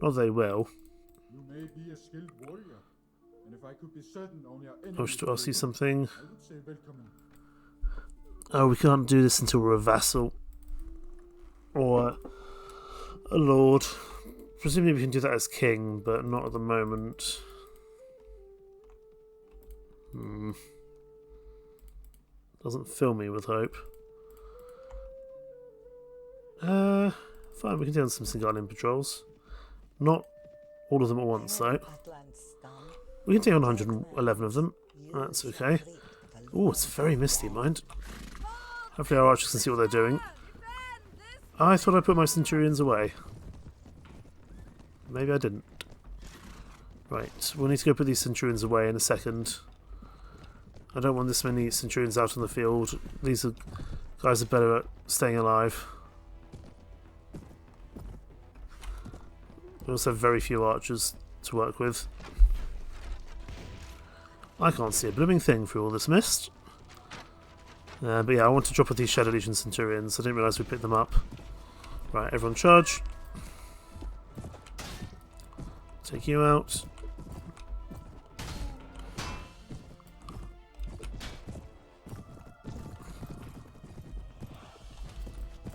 Not they will. You may be a skilled warrior, and if I could be certain only our I wish to ask you something. I would say welcome. Oh, we can't do this until we're a vassal. Or a lord. Presumably we can do that as king, but not at the moment. Doesn't fill me with hope. Fine, we can do on some Singalian patrols. Not all of them at once, though. We can take on 111 of them. That's okay. Oh, it's very misty, mind. Hopefully our archers can see what they're doing. I thought I put my centurions away. Maybe I didn't. Right, we'll need to go put these centurions away in a second. I don't want this many centurions out on the field. These guys are better at staying alive. We also have very few archers to work with. I can't see a blooming thing through all this mist. But yeah, I want to drop with these Shadow Legion Centurions. I didn't realise we picked them up. Right, everyone charge. Take you out.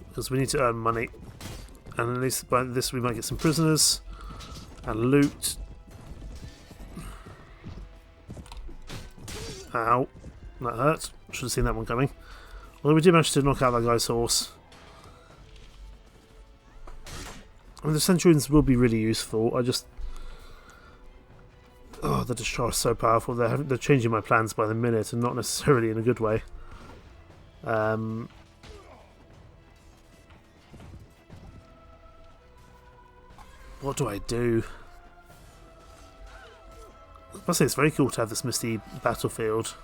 Because we need to earn money. And at least by this we might get some prisoners. And loot. Ow. That hurt. Should have seen that one coming. Although we did manage to knock out that guy's horse. I mean, the Centurions will be really useful. I just... Oh, the discharge is so powerful. They're changing my plans by the minute and not necessarily in a good way. What do I do? I must say it's very cool to have this misty battlefield.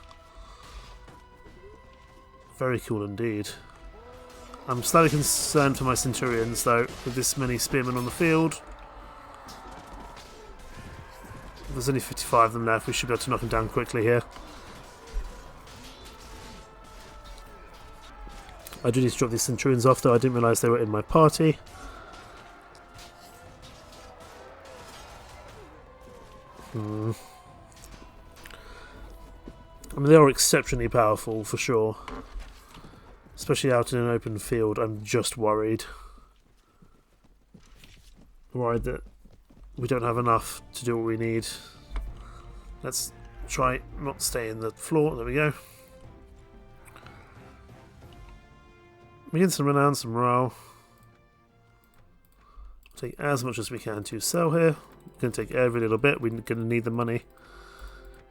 Very cool indeed. I'm slightly concerned for my Centurions though, with this many spearmen on the field. There's only 55 of them left, we should be able to knock them down quickly here. I do need to drop these Centurions off though, I didn't realise they were in my party. I mean, they are exceptionally powerful for sure. Especially out in an open field, I'm just worried. Worried that we don't have enough to do what we need. Let's try not stay in the floor. There we go. We get some renown, some morale. Take as much as we can to sell here. We're going to take every little bit. We're going to need the money.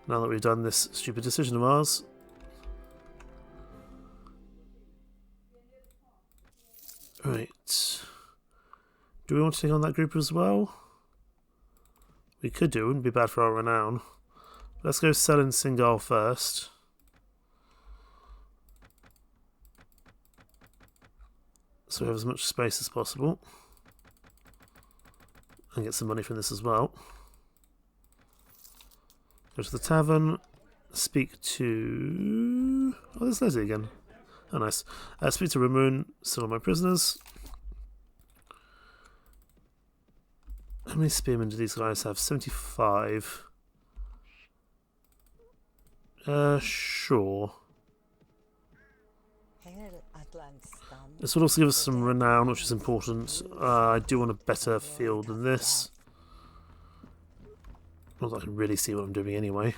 Now that we've done this stupid decision of ours. Right. Do we want to take on that group as well? We could do, wouldn't be bad for our renown. Let's go sell in Singal first. So we have as much space as possible. And get some money from this as well. Go to the tavern. Speak to... Oh, there's Leslie again. Oh, nice. Speak to Ramoon, still on my prisoners. How many spearmen do these guys have? 75. Sure. This will also give us some renown, which is important. I do want a better field than this. Not that I can really see what I'm doing anyway.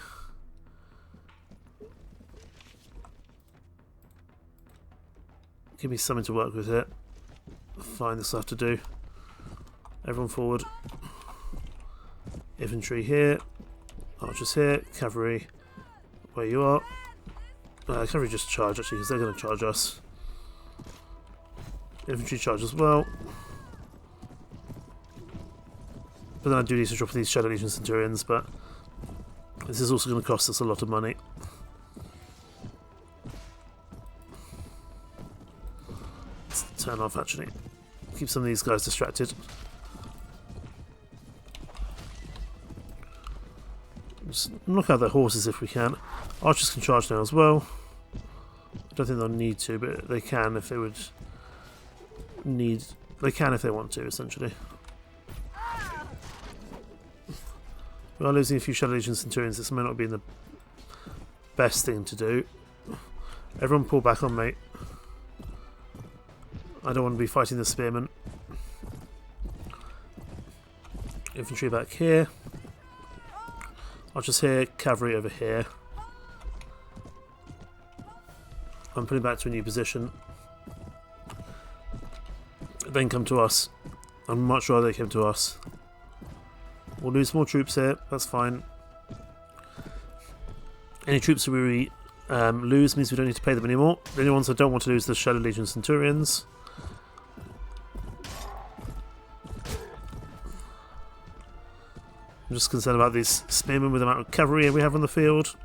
Give me something to work with here. Fine, this will have to do. Everyone forward. Infantry here. Archers here. Cavalry where you are. Cavalry just charge actually because they're going to charge us. Infantry charge as well. But then I do need to drop these Shadow Legion Centurions, but this is also going to cost us a lot of money. Let's turn off actually. Keep some of these guys distracted. Just knock out their horses if we can. Archers can charge now as well. I don't think they'll need to, but they can if they would need. They can if they want to, essentially. We are losing a few Shadow Legion Centurions. This may not be the best thing to do. Everyone pull back on me. I don't want to be fighting the spearmen. Infantry back here. Archers here, cavalry over here. I'm putting back to a new position. Then come to us. I'd much rather they came to us. We'll lose more troops here, that's fine. Any troops that we lose means we don't need to pay them anymore. The only ones I don't want to lose are the Shadow Legion Centurions. I'm just concerned about these spearmen with the amount of cavalry we have on the field.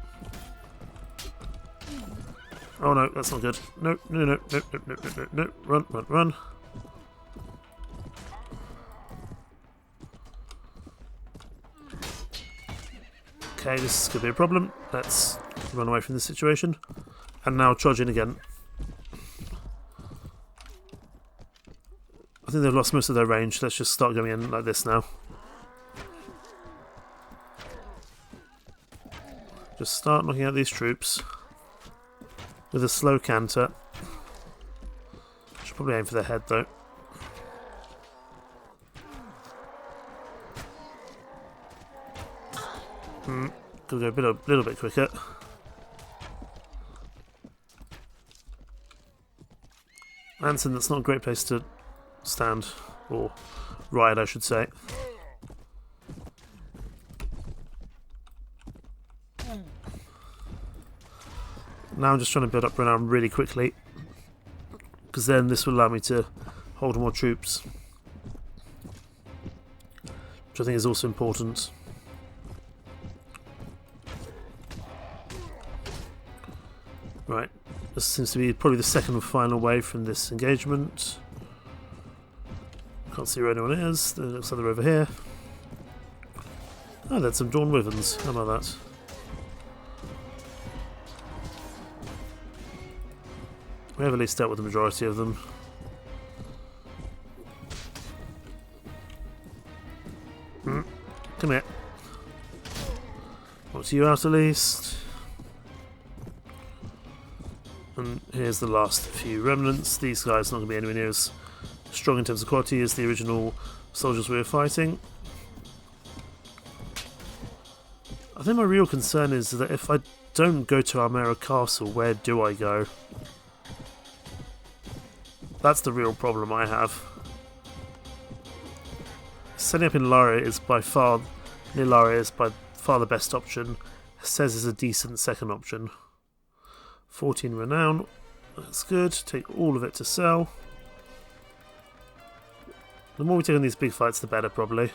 Oh no, that's not good. No, no, no, no, no, no, no, no, no. Run, run, run. Okay, this could be a problem. Let's run away from this situation. And now charge in again. I think they've lost most of their range. Let's just start going in like this now. Just start knocking out these troops with a slow canter. Should probably aim for their head though. Could go a little bit quicker. Anson, that's not a great place to stand, or ride I should say. Now I'm just trying to build up renown really quickly, because then this will allow me to hold more troops, which I think is also important. Right, this seems to be probably the second and final wave from this engagement. Can't see where anyone is. It looks like they're over here. Oh, there's some Dawn Wyverns. How about that? We have at least dealt with the majority of them. Come here. What's you out at least? And here's the last few remnants. These guys are not going to be anywhere near as strong in terms of quality as the original soldiers we were fighting. I think my real concern is that if I don't go to Almera Castle, where do I go? That's the real problem I have. Setting up in Laria is by far, near Laria is by far the best option. Says is a decent second option. 14 renown, that's good. Take all of it to sell. The more we take on these big fights, the better, probably.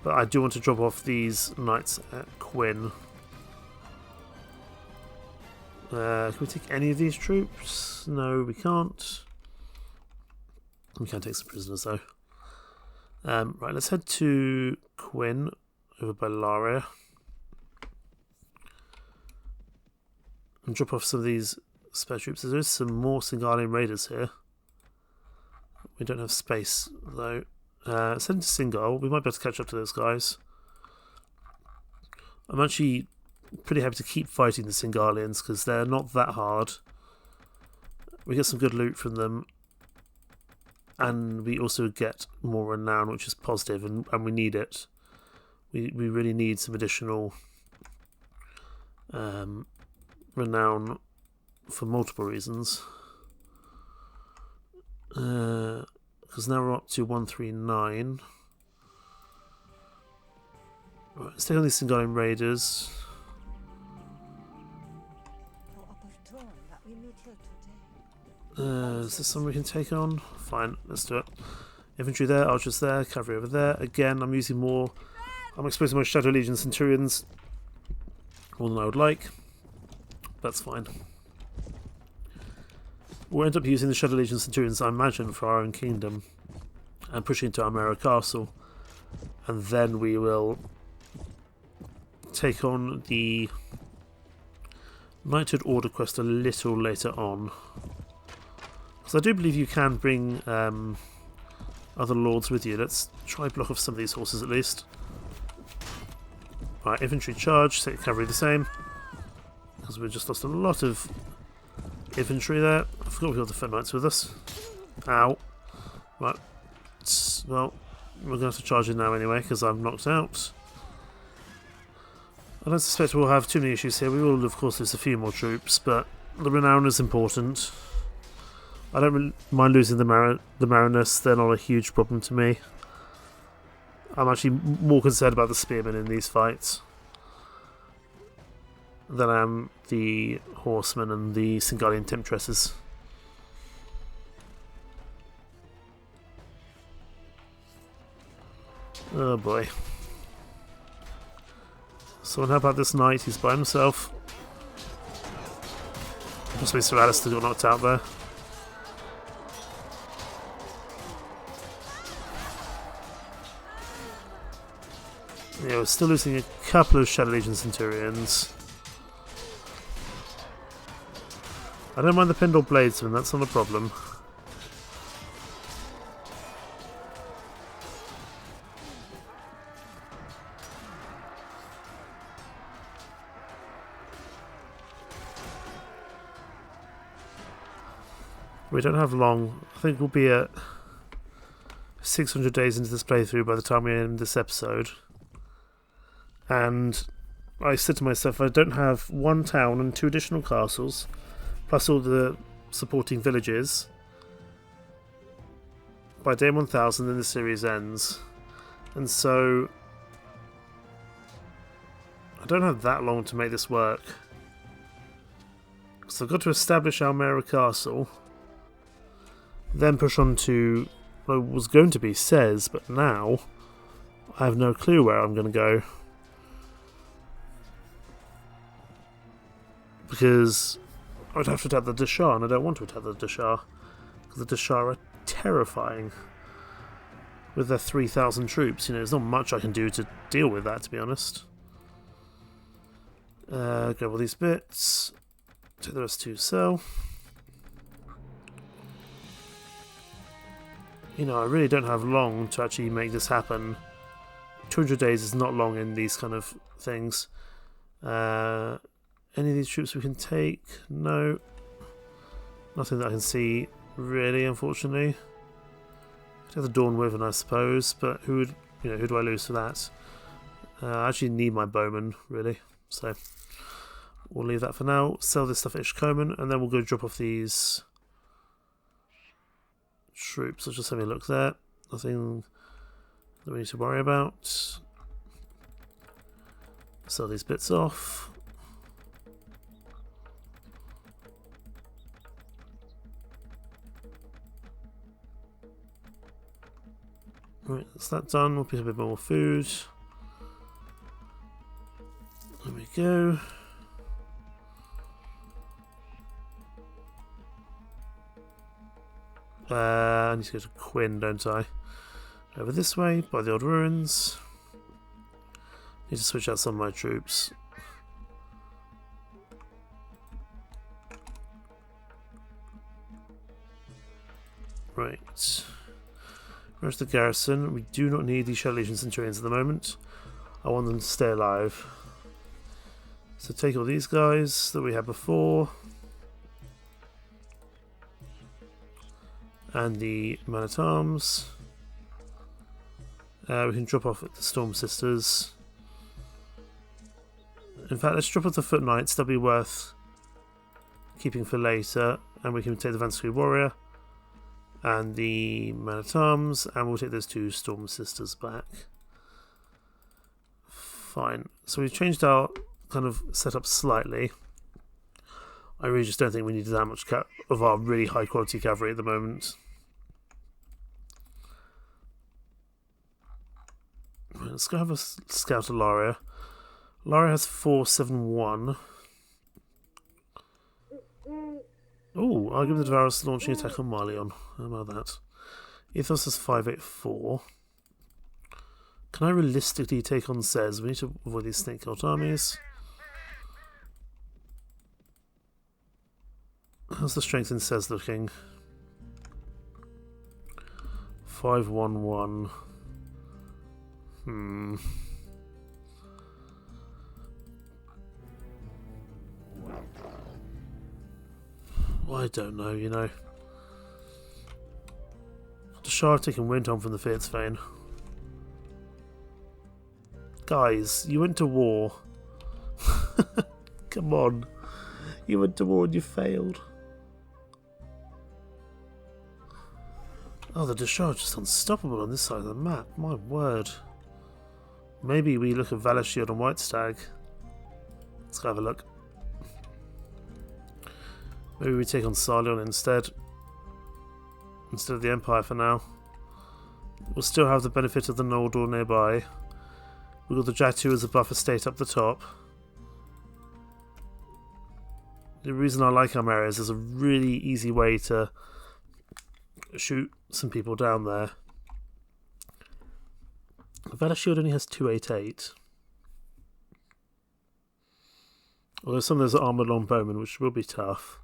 But I do want to drop off these knights at Quinn. Can we take any of these troops? No, we can't. We can take some prisoners, though. Right, let's head to Quinn, over by Laria. And drop off some of these spare troops. There is some more Singalian raiders here. We don't have space though. Send to Singal. We might be able to catch up to those guys. I'm actually pretty happy to keep fighting the Singalians because they're not that hard. We get some good loot from them. And we also get more renown, which is positive, and we need it. We really need some additional renown for multiple reasons. Because now we're up to 139. Right, let's take on these Singolian Raiders. Is this something we can take on? Fine, let's do it. Infantry there, archers there, cavalry over there. Again, I'm using more. I'm exposing my Shadow Legion Centurions more than I would like. That's fine. We'll end up using the Shadow Legion Centurions, I imagine, for our own kingdom and pushing into Almera Castle. And then we will take on the Knighthood Order quest a little later on. Because I do believe you can bring other lords with you. Let's try block off some of these horses at least. Right, infantry charge, take cavalry the same. Because we just lost a lot of infantry there. I forgot we got the Foot Knights with us. Ow. Right. Well, we're going to have to charge in now anyway because I'm knocked out. I don't suspect we'll have too many issues here. We will, of course, lose a few more troops, but the renown is important. I don't really mind losing the Marinus. They're not a huge problem to me. I'm actually more concerned about the Spearmen in these fights than I am the Horsemen and the Singolian Temptresses. Oh boy. Someone help out this knight, he's by himself. Must be Sir Alistair got knocked out there. Yeah, we're still losing a couple of Shadow Legion Centurions. I don't mind the Pendor Bladesmen, that's not a problem. We don't have long. I think we'll be at 600 days into this playthrough by the time we end this episode. And I said to myself, I don't have one town and 2 additional castles, plus all the supporting villages. By day 1000, then the series ends. And so I don't have that long to make this work. So I've got to establish Almera Castle, then push on to what was going to be Sez, but now I have no clue where I'm going to go. Because I would have to attack the Deshar, and I don't want to attack the Deshar, because the Deshar are terrifying with their 3,000 troops. You know, there's not much I can do to deal with that, to be honest. Grab all these bits, take the rest to sell. You know, I really don't have long to actually make this happen. 200 days is not long in these kind of things. Any of these troops we can take? No. Nothing that I can see, really, unfortunately. Could have the Dawn Wyvern, I suppose, but who do I lose for that? I actually need my bowmen, really. So we'll leave that for now. Sell this stuff at Ishkomen, and then we'll go drop off these troops. I'll just have a look there. Nothing that we need to worry about. Sell these bits off. Right, that's that done. We'll pick up a bit more food. There we go. I need to go to Quinn, don't I? Over this way, by the old ruins. Need to switch out some of my troops. Right. Where's the garrison? We do not need these Shadow Legion Centurions at the moment. I want them to stay alive. So take all these guys that we had before. And the Man-at-Arms. We can drop off at the Storm Sisters. In fact, let's drop off the Foot Knights. They'll be worth keeping for later. And we can take the Vansky Warrior. and the man-at-arms, and we'll take those 2 Storm Sisters back. Fine. So we've changed our kind of setup slightly. I really just don't think we need that much of our really high quality cavalry at the moment. Right, let's go have a scout at Laria. Laria has 471. Oh, Argument of Devourers launching attack on Marleon. How about that? Ethos has 584. Can I realistically take on Cez? We need to avoid these snake cult armies. How's the strength in Cez looking? 511. Well, I don't know, you know. The Shah taking Windhelm from the Fierdsvain. Guys, you went to war. Come on. You went to war and you failed. Oh, the Deshard is just unstoppable on this side of the map. My word. Maybe we look at Valor Shield and White Stag. Let's go have a look. Maybe we take on Sarleon instead of the Empire for now. We'll still have the benefit of the Noldor nearby. We've got the Jatu as a buffer state up the top. The reason I like Almeria is there's a really easy way to shoot some people down there. Valor Shield only has 288. Although some of those are armoured longbowmen, which will be tough.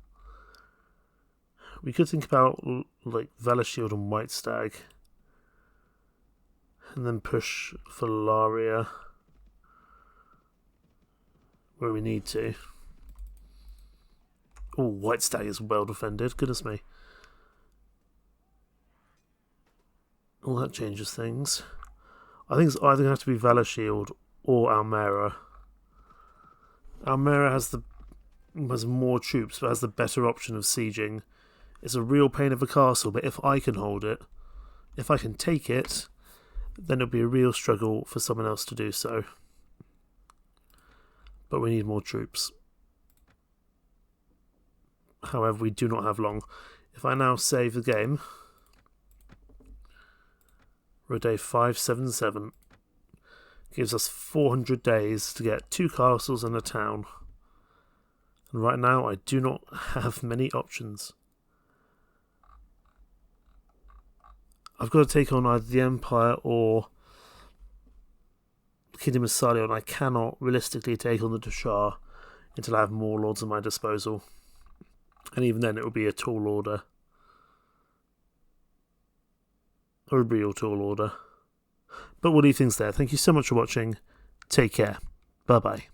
We could think about like Valor Shield and White Stag, and then push for Laria where we need to. Oh, White Stag is well defended. Goodness me. Well, that changes things. I think it's either going to have to be Valor Shield or Almera. Almera has more troops, but has the better option of sieging. It's a real pain of a castle, but if I can hold it, if I can take it, then it'll be a real struggle for someone else to do so. But we need more troops. However, we do not have long. If I now save the game, we're at day 577. Gives us 400 days to get 2 castles and a town. And right now, I do not have many options. I've got to take on either the Empire or the Kingdom of Sarleon. I cannot realistically take on the Deshard until I have more lords at my disposal. And even then, it will be a tall order. Or a real tall order. But what do you think's there? Thank you so much for watching. Take care. Bye-bye.